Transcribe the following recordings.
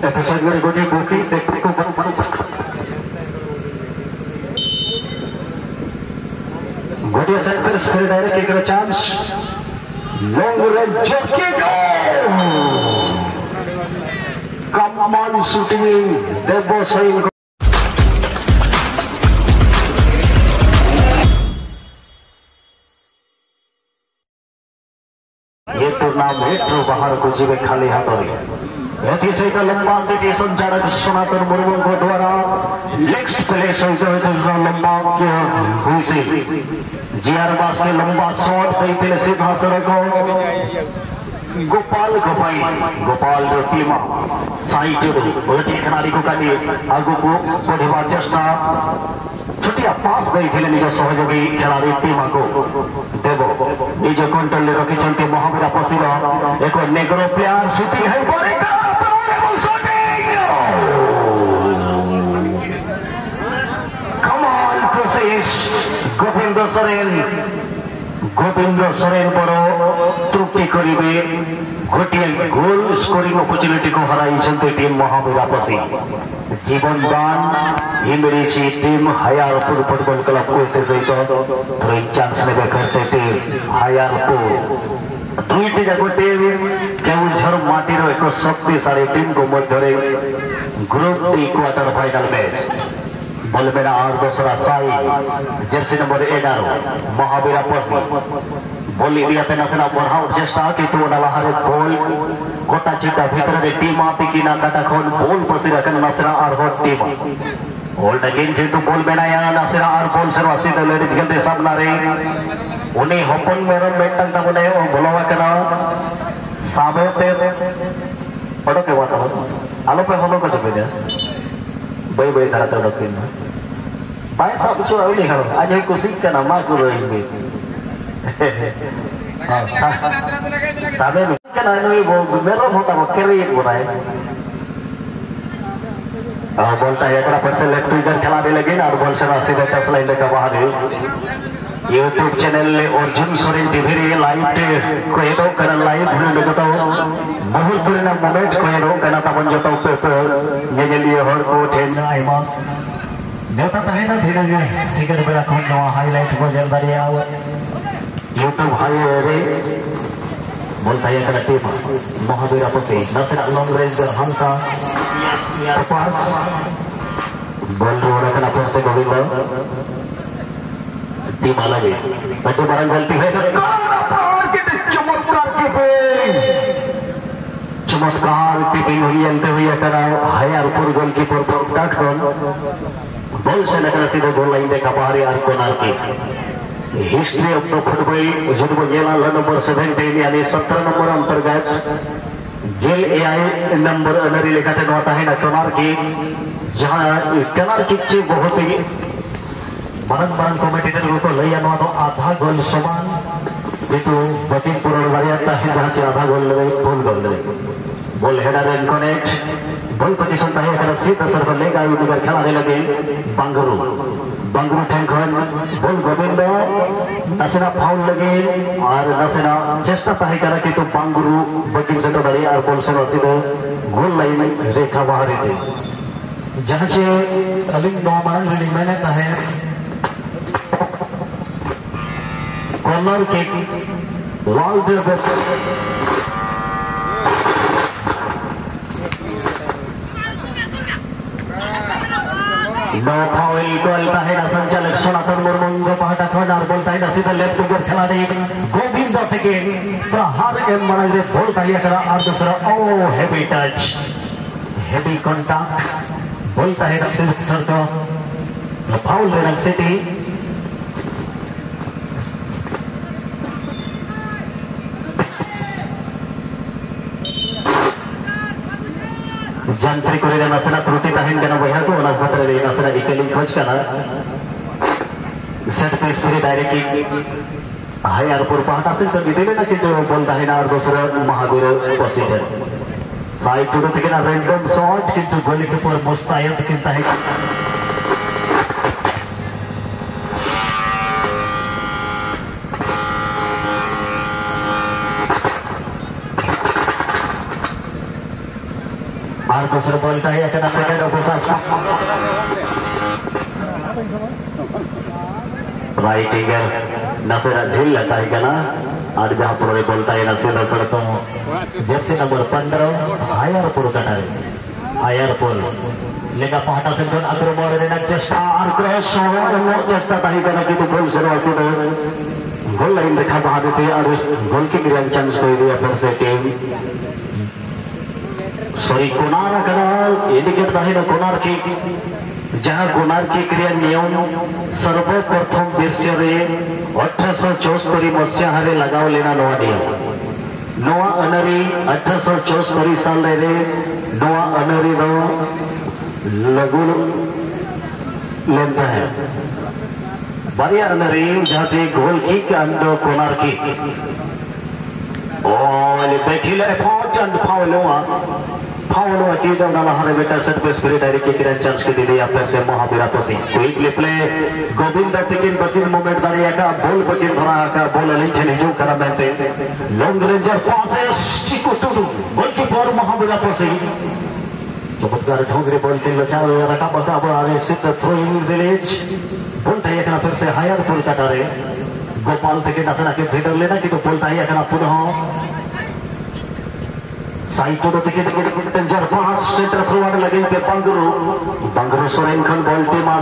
episode very good Gopi Godia center spirit direct take a chance long range kick come on shooting Debo saying ये tournament बाहर को जीवे खाली हाथों से लंबा सिटी संचालक सनातन मुर्मू को द्वारा नेक्स्ट प्लेस लंबा हुई से जीआर बास के लंबा शॉट सही सीधा सड़क गोपाल गोपाल टीमा साइड खिलाड़ी को काटी आगू को बढ़ा चेष्टा छुटिया पास गई थे निज सहयोगी खिलाड़ी टीमा को देव निज कंट्रोल रखी महावीरा पशीर एक नेग्रो प्लेयर शूटिंग है गोविंद सोरेन पर त्रुटि करेंगे गोटे गोल स्कोरिंग अपॉर्चुनिटी को हराई टीम महावीरा पशी जीवन दान हिमरी टीम हायरपुर फुटबॉल क्लब को सहित थोड़ी चांस ने से टीम हायरपुर दुईटी जाक केवझर माटीर एक शक्तिशाली टीम को मध्य group D quarter final match बलबेना और दूसरा साई जर्सी नंबर 11 महावीरा पशी बल एरियाते नासेना बढ़ाओ चेष्टा किंतु लहारे बल गोटा चिंता भीतर टीम पिकिना काटा खन बल पसी रखन नासेना और टीम ऑल अगेन जेतु बल बेनाया नासेना और बल सेवा सीधा लेडीज खेलते सामना रे उन्हें हपन मेरम मेटन तमने बोलवा कना साबेते पड़ो के बात आलो पे होनो को जबे बाई बाई धारा तो डकिन बाय सब कुछ आवे नहीं करो आज को सीख करना मार को रहेंगे हां तबे क्या ना वो मेरा होता वो केरी एक बनाए बोलता है एकरा पर से लेफ्ट विंगर खिला दे लगे और बॉल से रास्ते देता स्लाइड का बाहर YouTube channel Arjun Soren TV रे लाइव को एदो करन लाइव वीडियो तो बहुत पुराना मोमेंट को एदो करना तबन जो तो ये लिए हर को ठेन आइमा नेता तहेना धीरे धीरे सिगर बेला को नवा हाईलाइट को जल दरिया यूट्यूब हाई रे बोलता है कर टीम महावीरा पशी नसरा लॉन्ग रेंज हमका पास बॉल रोड करना पर से गोविंद टीम अलग है बच्चे बरंग गलती है चमत्कार टिपिंग हुई अंत हुई हायरपुर गोलकीपर पर बॉल से लेकर सीधे गोल लाइन देखा बाहर यार कोनार की हिस्ट्री ऑफ द फुटबॉल जिनको गेला नंबर 17 यानी 17 नंबर अंतर्गत गेल एआई नंबर अनरी लिखा होता है ना कोनार की जहां कोनार की बहुत ही बरन कमेटेटर को लैया तो आधा गोल समान किंतु बटिंग पूर्ण variata है जहां से आधा गोल ले फुल गोल ले ball header and connect ball position था है सीधा सर पर लेगा उधर खेला दे लगे बंगरू ठेंखन बॉल गोविंद नसेना फाउल लगे और नसेना चेष्टा ताहे करा कि तो बंगरू बटिंग से तो डरे और बॉल से सीधे गोल लाइन रेखा बाहर थे जहां से अलिंग नॉर्मल रीडिंग मैंने है corner kick wide no foul बोलता है ना संचालक सनातन मुर्मू को पहाटा खंडार बोलता है ना सीधा लेफ्ट विंगर खिलाड़ी गोविंद থেকে प्रहार एम माने बोलता है करा और दूसरा ओ हेवी टच हेवी कांटेक्ट बोलता है रक्षक सर को फाउल ले सिटी jangan korek nasana त्रुटि tahan karena bayar ko onak khatra re nasana ikeling coach kana set piece puri direct kick हायरपुर पहाटा से दिले ना कि जो बोलता है ना और दूसरा महावीरा पशी है साइड टू থেকে না रैंडम शॉट কিন্তু গোলকিপার মুস্তাহিদ কিন্তু है और दूसरे बोलता है एक सेकंड ऑफिसर राइट इगर नसेरा ढील लेता है ना और जहाँ पर बोलता है नसेरा तो जर्सी नंबर 15 हायरपुर कटारे हायरपुर लेगा पहाटा से दोन अग्रमोड़ देना चेष्टा और क्रॉस चेष्टा ताही करना कि तो गोल शुरुआत में गोल लाइन देखा बहा देते और गोल की क्रिया चांस को दिया फिर से टीम सॉरी कोनार करा इंडिकेट ताही ना कोनार की जहाँ कोनार की क्रिया नियम सर्वप्रथम देश रे 1874 मसीहा रे लगाव लेना नवा नियम नवा अनरी 1874 साल रे नवा अनरी नो लगू लेता है बारिया अनरी जहाँ से गोल किक अंदर कोनार किक और देखिए एफर्ट एंड फाउल की दम नाला हरे बेटा सेट पे स्पिरिट डायरेक्ट के रन चांस के दे दिया फिर से महावीरा तोसी क्विकली प्ले गोविंद तिकिन बकिन मोमेंट दारिया का बॉल बकिन धरा का बॉल लिंचन जो करा बनते लॉन्ग रेंजर पासेस चिको टुडू गोलकीपर महावीरा तोसी चमत्कार ढोंगरे बॉल के लचा रखा बता आगे सिद्ध थ्रोइंग विलेज बोलता है कि फिर से हायरपुर कटारे गोपाल थे नसना के भेडर लेना कि तो बोलता है कि पुनः साइटो तो डेंजर पास सेंटर फॉरवर्ड लगे के बंगरू सोरेन खन बॉल टीमा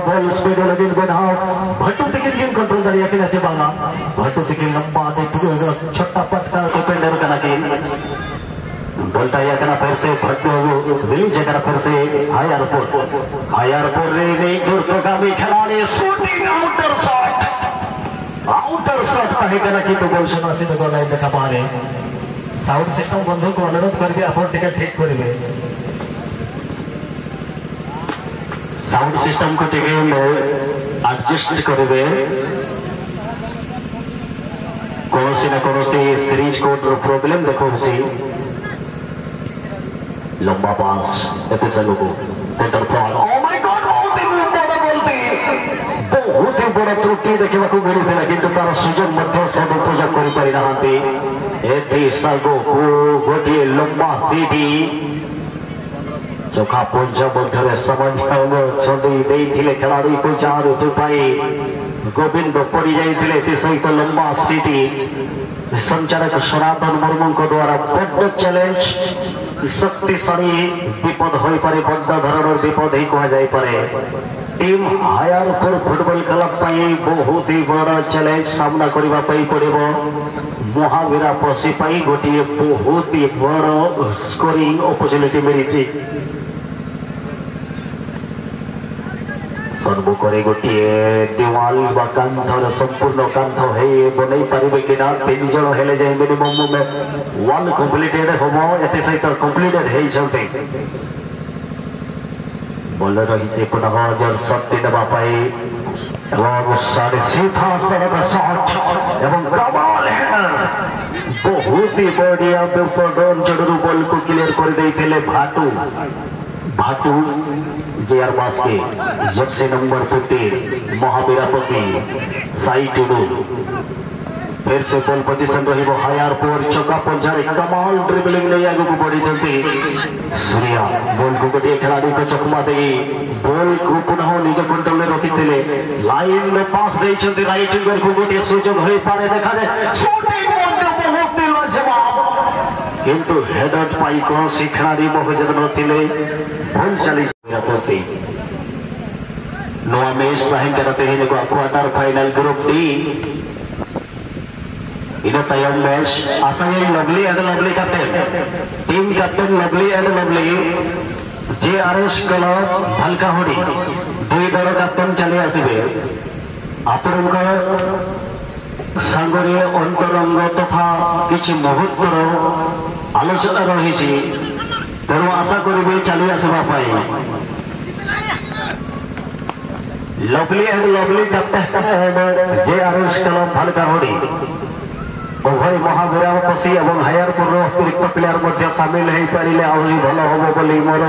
बॉल स्पीड लगे बेधाव भट्टू तिकिन गेम कंट्रोल करिया के नचे बांगा भट्टू तिकिन लंबा दे छोटा पटका डिफेंडर कना के बोलता है कना फिर से भट्टू रिलीज करा फिर से हायरपुर रे दूरगामी खिलाड़ी शूटिंग आउटर शॉट कहे कना कि तो गोल शॉट से गोल लाइन देखा पारे साउंड सिस्टम बंधु को अनुरोध करके अपन टिकट ठीक करेंगे साउंड सिस्टम को टिकट एडजस्ट करेंगे कौन ना कौन सीरीज को प्रॉब्लम देखो सी लंबा पास एपिसोड को centre forward oh my God बहुत ही बड़ा त्रुटि देखा मिलता किंतु तार सुजोग मध्य सदुपयोग कर पारि नहांती एथी सागो को गोटे लंबा सीढ़ी चोखा पुंज मध्य समझ छंदी देइथिले खिलाड़ी को चार दुपाई गोविंद पड़ी जाइथिले सहित लंबा सीढ़ी संचालक सनातन मुर्मू द्वारा बड़ चैलेंज शक्तिशाली विपद हो पारे बड़ धरण विपद ही कह जाई पारे टीम हायरपुर फुटबॉल क्लब बहुत ही बड़ा चैलेंज सामना करने पड़ो महावीरा पशी गोटे बहुत ही बड़ स्कोरिंग अपॉर्चुनिटी मिली सम्मुख गोटे देवाल कांथर संपूर्ण कांथ बनई पारे कि 3 जन हेले जाए मिनिमम वन कम्प्लीटेड हम एत सहित कम्प्लीटेड होती बल रही पुनः जन शक्ति देवाई बहुत ही बढ़िया जड़ू बल को क्लियर कर भाटू भाटू जेआर बास के जर्सी नंबर 15 महावीरा पसी साइट फिर से बॉल पोजिशन रही हायरपुर चौका पंचारे कमाल ड्रिबलिंग नहीं आगे बढ़ी सूर्या बॉल को गोटे खिलाड़ी को चकमा दे बॉल को पुनः निज कंट्रोल में रखी लाइन में पास देते राइट विंगर को गोटे सुजोग हो पारे देखा किंतु हेडर पाई कौन सी खिलाड़ी मौजूद नथिले बॉल चली नवा मैच रहेंगे क्वार्टर फाइनल ग्रुप डी इन तयम मैच आशा lovely and lovely captain team captain lovely and lovely JRS club भालकाहोडी 2 दल कैप्टन चले आसबे आपण सांगरे अंतरंग तथा किसी मुहूर्तर आलोचना रही तेणु आशा करेंगे चली आसवा lovely and lovely captain JRS club भालकाहोडी उभय महावीरा पशी और हायरपुर अतिरिक्त प्लेयर मध्य सामिल हो पारे आहरी भल हम बोली मोर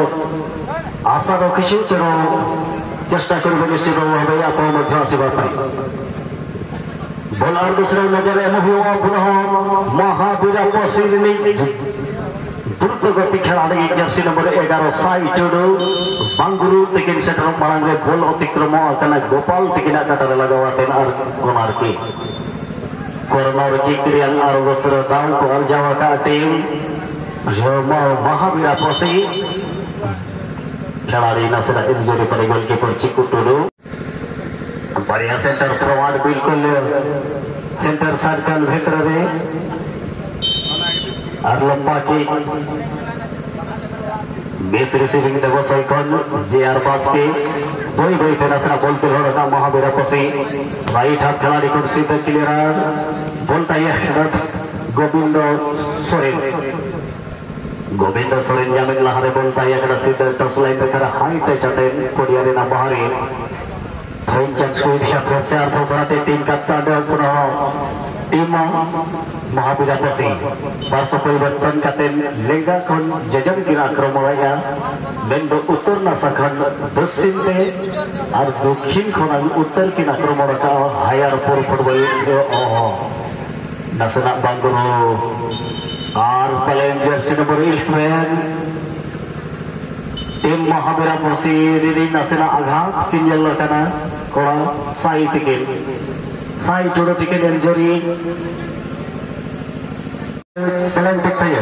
आशा रखी तेणु चेष्टा कर निश्चित भाव आप आसवाई बॉलर दूसरे नजर पुनः महावीरा पशी द्रुतगति खिलाड़ी जर्सी नंबर 11 साई टुडू बांगुरु तकिन सेटर मांगे गोल अतिक्रम अकना गोपाल तकिन कटर लगावातेन और कोनार की कोरोना की क्रिया आरोग्य दाव को जावा का टीम महावीरा पसी खिलाड़ी नसरा इंजरी पर गोलकीपर चिकू टुडू बढ़िया सेंटर फॉरवर्ड बिल्कुल सेंटर सर्कल भीतर रे और लंबा की बेस रिसीविंग देवो साइकल जेआर पास के वही वही तेनासरा बोलते हो रहा महावीरा पसी राइट हाथ खिलाड़ी को सीधे क्लियर बोलता है गोविंद सोरेन जामिन लहारे बोलता है सीधे टच लाइन पे करा हाई टच आते कोडिया रे ना बाहरी थोइन चांस को दिया फिर से अर्थ होते टीम कप्तान दे पुनः टीम महावीरा पसी वर्ष परिवर्तन करते लेगा खन जजन की आक्रमणया बेंदो उत्तर नासाखन दक्षिण से और दक्षिण खन उत्तर की आक्रमण का हायर फोर फुटबॉल नसना बांगुरु और प्लेन जर्सी नंबर 11 टीम महावीरा पसी री नसना आघात किंजल लटना कोड़ा साई टुडू टिकट इंजरी प्लांटिक थाया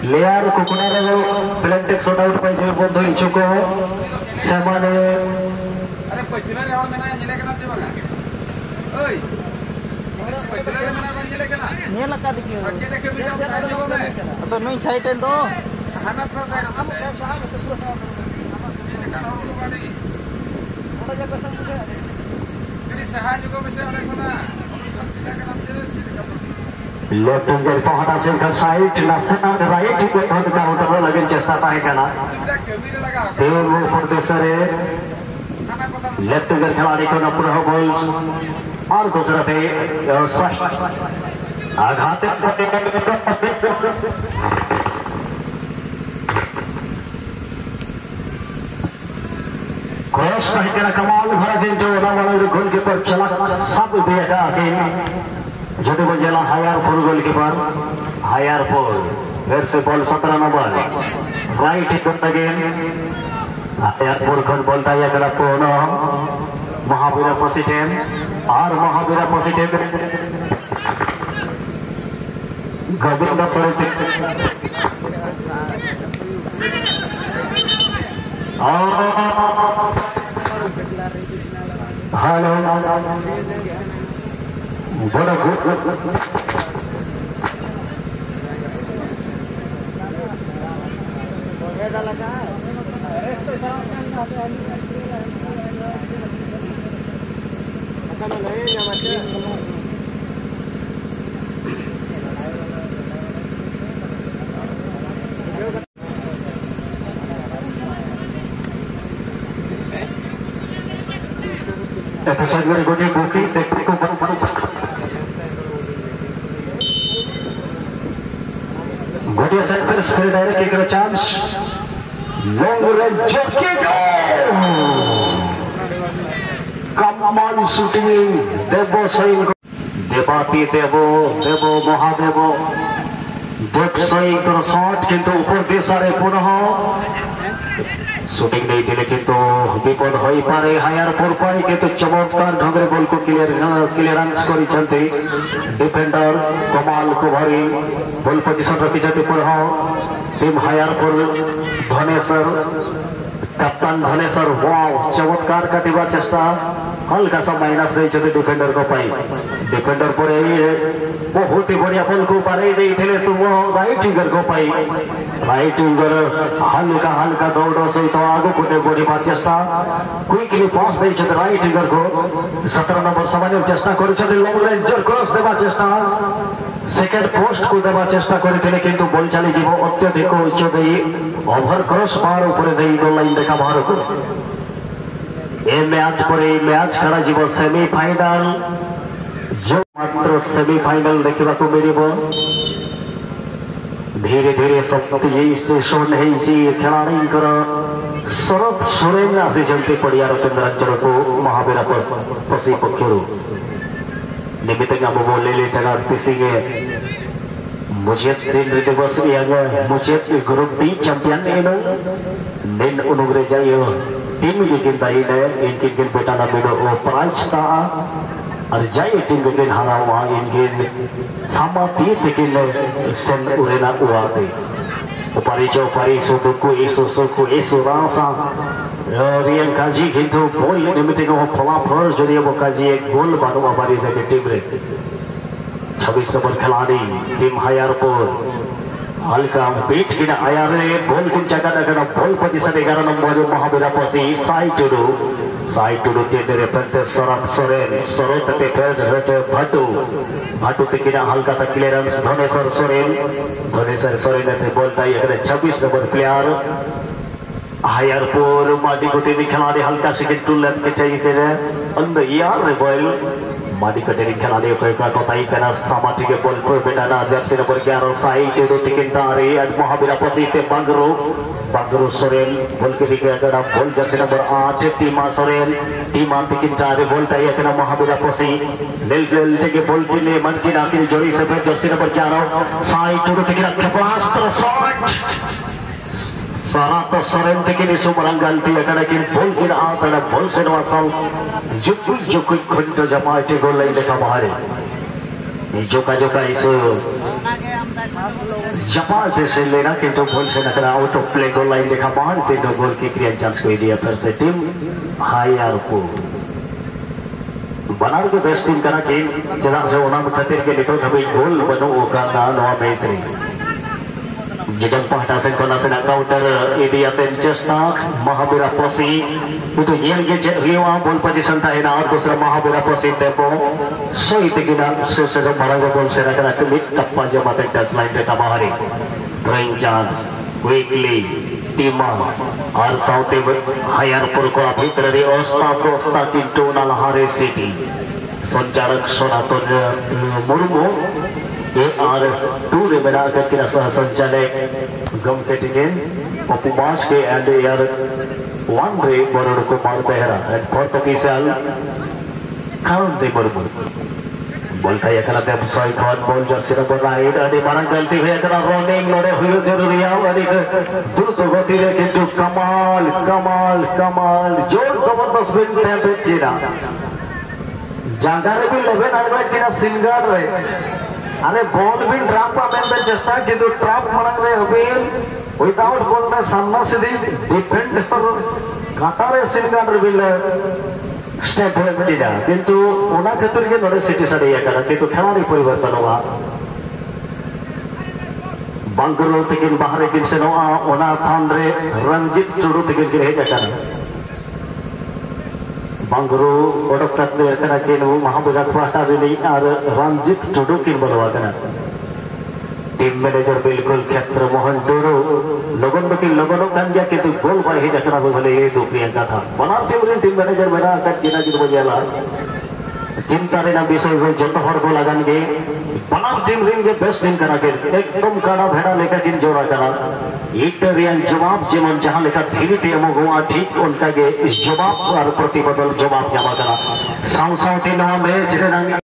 लेयर कोकुनारे प्लांटिक शॉट आउट पाई जे बंधु इच्छुक से माने अरे पछिला रे और मेना नेले केना देबला ओय पछिला रे मेना बन नेले केना नेला का देखियो अच्छे देखे वीडियो साइड जो में तो नहीं साइड है तो हाना प्रो साइड हम सब साइड से प्रो साइड नेले का और गाड़ी थोड़ा जगह सब मुझे तेरी सहाय को में से अरे कोना लेफ्ट विंगर पहुंचा से घर साइड नसना राइट को थोड़ा का होटल लगे चेष्टा पाए करना देव वो प्रोड्यूसर है लेफ्ट विंगर खिलाड़ी को न पूरा बॉल और दूसरा पे स्वस्थ आघात क्रॉस सही करा कमाल भरा दिन जो वाला गोलकीपर चला सब दिया आगे जो बजेला हायर फोर गोलकीपर हायर फोर फिर से ball 17 number right hit again हायर फोर खन बोलता है अगर पूर्ण महावीरा पसी टीम और महावीरा पसी टीम गोविंद सोरेन हेलो बड़ा एपिसोड गोटे बुकी देखो गोटे centre spill direct kick chance long range kick कमाल शूटिंग देवो सही देवाती देवो देवो महादेवो देव सही शॉट किंतु ऊपर दिशारे पुनः शूटिंग नहीं दिले किंतु विपद हो पारे हायर फोर पाई किंतु चमत्कार ढंग बॉल को क्लियरेंस करिसंते डिफेंडर कमाल को भरी बॉल पोजीशन रखिसंते पुनः टीम हायर फोर धनेश्वर कप्तान धनेश्वर वाव चमत्कार काटिबा चेष्टा हल्का सा माइनस रही डिफेंडर को पाई डिफेंडर पर बहुत ही बढ़िया बॉल को पारे देइथिले तुम राइट विंगर को पाई राइट विंगर हल्का हल्का दौड़ सहित आगो को बढ़िया चेष्टा क्विकली पास देइछे राइट विंगर को 17 नंबर सामान्य चेष्टा करिछे लॉन्ग रेंजर क्रॉस देबा चेष्टा सेकेंड पोस्ट को देबा चेष्टा करथिले किंतु बॉल चली जीवो अत्यधिक उच्च देई ओवर क्रॉस पार ऊपर देई गोल लाइन देखा बाहर को ए मैच पर मैच खेला जीव सेमीफाइनाल जो मात्र सेमीफाइनाल देखा मिल धीरे धीरे सब स्टेशन खेलाड़ी शरद सोरेन आसी पड़ियार केन्द्रांचल को महावीरा पसी पक्षर निमित्त ले जगह पिसिंगे Mujiat din rite bos yang mujiat grup D champion ini nin unugre jayo tim bikin tayi ne inkin beta na bedo prize ta ar jayo tim bikin harawa inkin sama ti bikin sen urena uate upari suduku isu rasa rian kaji gitu bol nimite ko phalaphal jodi bo kaji ek gol banu apari jage tim re 26 number खिलाड़ी team हायरपुर हल्का beat की आया रे ball की जगह ना ball position 11 number Mahavira पसी साई टुडू तेरे प्रत्येक सरत सोरेन सरोत ते फेर भाटू ते किना हल्का सा क्लियरेंस धनेश्वर सोरेन ने बॉल ताई 26 नंबर प्लेयर हायरपुर मादी गुटी में खिलाड़ी हल्का सेकंड टू लेफ्ट के चाहिए तेरे अंदर यार रे बॉल मादी कटेरी खिलाड़ी का कोताई करना सामाजिक बॉल पर बेटाना जर्सी नंबर 11 साई टुडू टिकिन तारे और महावीरा पसी ते बांगरू सोरेन बॉल के दिखे अगर आप बॉल जर्सी नंबर 8 टीमा सोरेन टीमा टिकिन तारे बॉल ताई करना महावीरा पसी लेल के बॉल की ने मन की नाकिल जोड़ी से फिर जर्सी नंबर 11 साई टुडू टिकिन खपास्त्र शॉट सारा तो सोरेन टिकिन सुमरंगल ती अगर कि बॉल की आत ना बॉल से नवासल जुकुई खंड जमाते गोल लाइन देखा बाहर जोका इस जमाते से लेना किंतु बॉल से नकरा out of play goal line देखा बाहर ते दो गोल की क्रिया चांस को दिया फिर से टीम हायरपुर बनार के बेस्ट टीम करा के जरा से ओना खातिर के लिखो तभी गोल बनो ओका ना नवा बेहतरी Jidang pahtasan konasan counter ini aten cesna Mahabira Posi itu yang je riwa bol position tahu na दूसरा Mahabira Posi tempo so itu kita sesuatu barang bol seragam kelit kapal jamaah deadline kita bahari trying chance quickly team और south हायरपुर को भीतर रे ओस्ता किंतु नालहारे city संचालक सोनातन मुर्मू ये are tour में आकर के सह संचालक गम के टिकेन उपवास के एंड यार वन रे बरोड को मार पहरा and fourth official count they बरोबर बोलता है कला ते सही खान बॉल जर्सी नंबर 9 अरे मारन गलती हुई कला रनिंग लड़े हुई जरूरी है अरे दूर तो गति रे किंतु कमाल जोर जबरदस्त विन टेम्परेचर चीरा जागारे भी लेवे नडवे चीरा सिंगर रे अरे बॉल भी ड्रॉप का मैंने चेष्टा की तो ट्रैप मरंग रहे अभी विदाउट बॉल में सामना से डिफेंड पर काटारे सिंगर भी ले स्टेप है बेटा किंतु उन्हें क्षेत्र के नोरे सिटी साड़े या करा किंतु खिलाड़ी परिवर्तन हुआ बांगरू तकिन बाहर किन से नोआ उन्हें थांडरे रंजित चुरू तकिन के है जाकर बांगरू ओडक तत्व करा किन महावीरा पहाटा दिली और रंजित चुरू किन बलवा करा टीम मैनेजर बिल्कुल क्षेत्र मोहन डोरो लोगों kan dia किंतु गोल बाय है जाकर वो भले ये दो प्रियंका था बना टीम मैनेजर मेरा का जिना जिन बजेला चिंता रे ना विषय जो जत हर को लगान के बना टीम रिंग के बेस्ट टीम करा के एकदम काड़ा भेड़ा लेकर किन जोड़ा करा एक रियल जवाब जेमन जहां लेकर धीरे टीम गोवा ठीक उनका के इस जवाब और प्रतिबदल जवाब जमा करा साउथ साउथ इन मैच रे